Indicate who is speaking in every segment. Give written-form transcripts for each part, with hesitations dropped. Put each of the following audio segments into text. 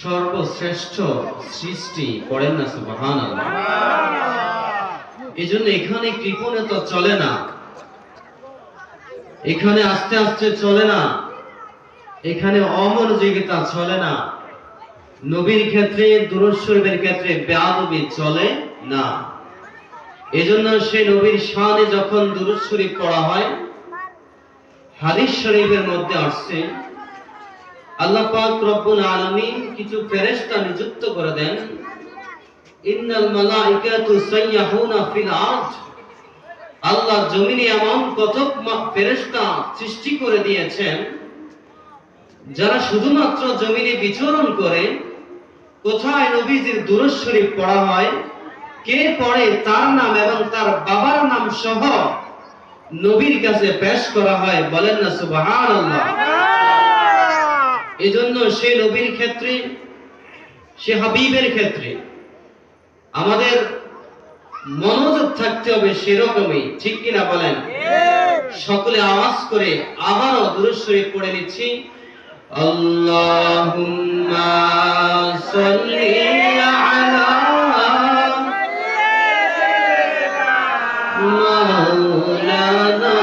Speaker 1: সর্বশ্রেষ্ঠ সৃষ্টি, পড়েন না সুবহানাল্লাহ। এজন্য এখানে কৃপণতা চলে না, এখানে আস্তে আস্তে চলে না, এখানে অমনোযোগিতা চলে না, নবীর ক্ষেত্রে দুরূদ শরীফের ক্ষেত্রে বেয়াদবি চলে না। এজন্য সে নবীর শানে যখন দুরূদ শরীফ পড়া হয়, হাদিস শরীফের মধ্যে আসছে আল্লাহ পাক রব্বুল আলামিন কিছু ফেরেশতা নিযুক্ত করে দেন। ইন্নাল মালাইকাতু সাইয়াহুনা ফিল আরদ, আল্লাহ জমিনে এমন কতক ফেরেশতা সৃষ্টি করে দিয়েছেন যারা শুধুমাত্র জমিনে বিচরণ করে, কোথায় নবীজির দুরূদ শরীফ পড়া হয়, কে পড়ে তার নাম এবং তার বাবার নাম সহ নবীর কাছে পেশ করা হয়, বলেন না সুবহানাল্লাহ। এজন্য সে নবীর ক্ষেত্রে, সে হাবিবের ক্ষেত্রে আমাদের মনোযোগ থাকতে হবে সেরকমই, ঠিক কিনা বলেন? সকলে আওয়াজ করে আবারও দুরূদ শরীফ পড়ে নিচ্ছি। আল্লাহুম্মা সাল্লি আলা মাওলানা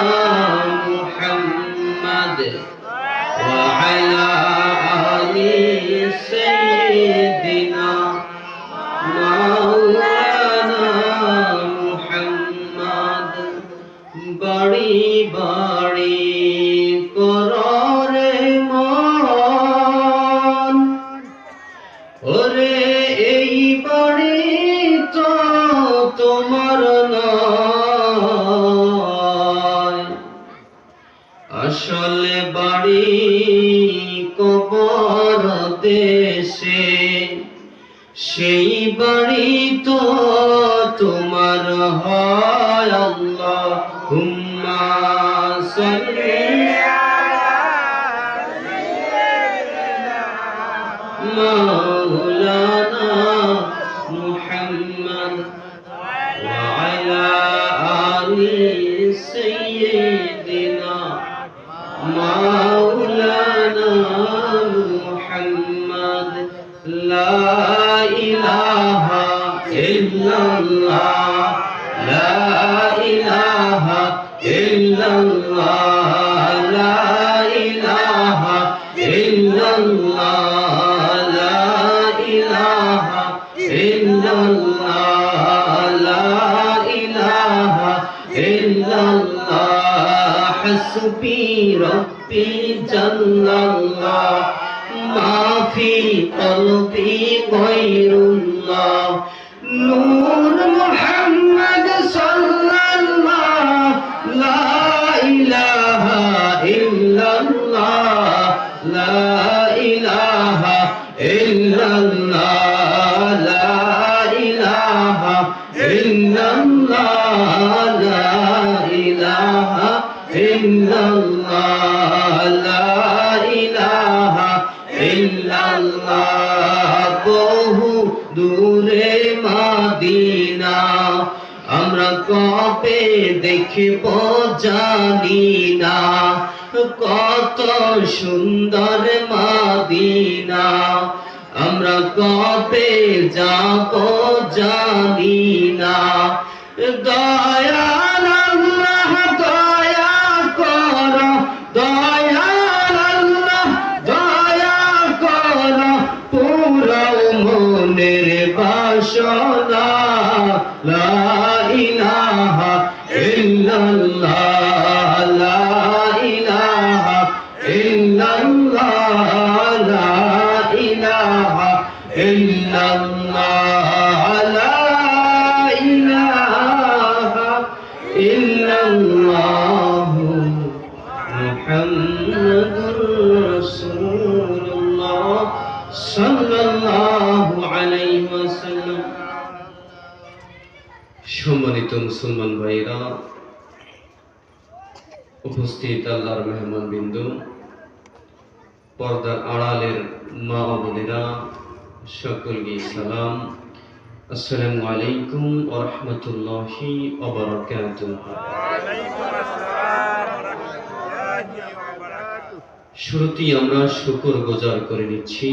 Speaker 1: মুহাম্মাদ ওয়া আলা আলি সাইয়্যিদিনা মাওলানা মুহাম্মাদ। বাড়ি বাড়ি কররে মন, ওরে এই বাড়ি তো তোমার নয়, আসলে বাড়ি কবর দেশে, সেই বাড়ি তো তোমার হয়। আল্লাহুম্মা সাল্লি মাওলানা মুহাম্মদ ওয়া আলা আলি সাইয়্যিদিনা মাওলানা মুহাম্মদ। লা ইলাহা ইল্লাল্লাহ, লা ইলাহা ইল্লাল্লাহ, লা ইলাহা ইল্লাল্লাহ, লা ইলাহা ইল্লাল্লাহ, লা ইলাহা ইল্লাল্লাহ। হাসবি রব্বি জাল্লাল্লাহ, মা ফি কলবি গায়রুল্লাহ, নূর মুহাম্মদ সাল্লাল্লাহ, লা ইলাহা ইল্লাল্লাহ, লা ইলাহা ইল্লাল্লাহ, লা ইলাহা ইল্লাল্লাহ, লা ইলাহা ইল্লাল্লাহ, লা ইলাহা ইল্লাল্লাহ। বহু দূরে মদিনা, আমরা কবে দেখব জানি না, কত সুন্দর মদিনা, আমরা কবে যাব জানি না। দয়াল আল্লাহ দয়া কর, দয়াল আল্লাহ দয়া কর, পুরাও মনের বাসনা। লা ইলাহা ইল্লাল্লাহ, লা ইলাহা ইল্লাল্লাহ, লা ইলাহা ইল্লাল্লাহ, লা ইলাহা ইল্লাল্লাহ মুহাম্মাদুর রাসূলুল্লাহ সাল্লাল্লাহু আলাইহি ওয়াসাল্লাম। সম্মানিত মুসলমান ভাইরা, উপস্থিত আল্লাহর মেহমান বিন্দু, পর্দার আড়ালের মা ও বোনেরা, সকলকে সালাম। আসসালামু আলাইকুম ওয়া রাহমাতুল্লাহি ওয়া বারাকাতুহু। শুরুতেই আমরা শুকর গুজার করে নিচ্ছি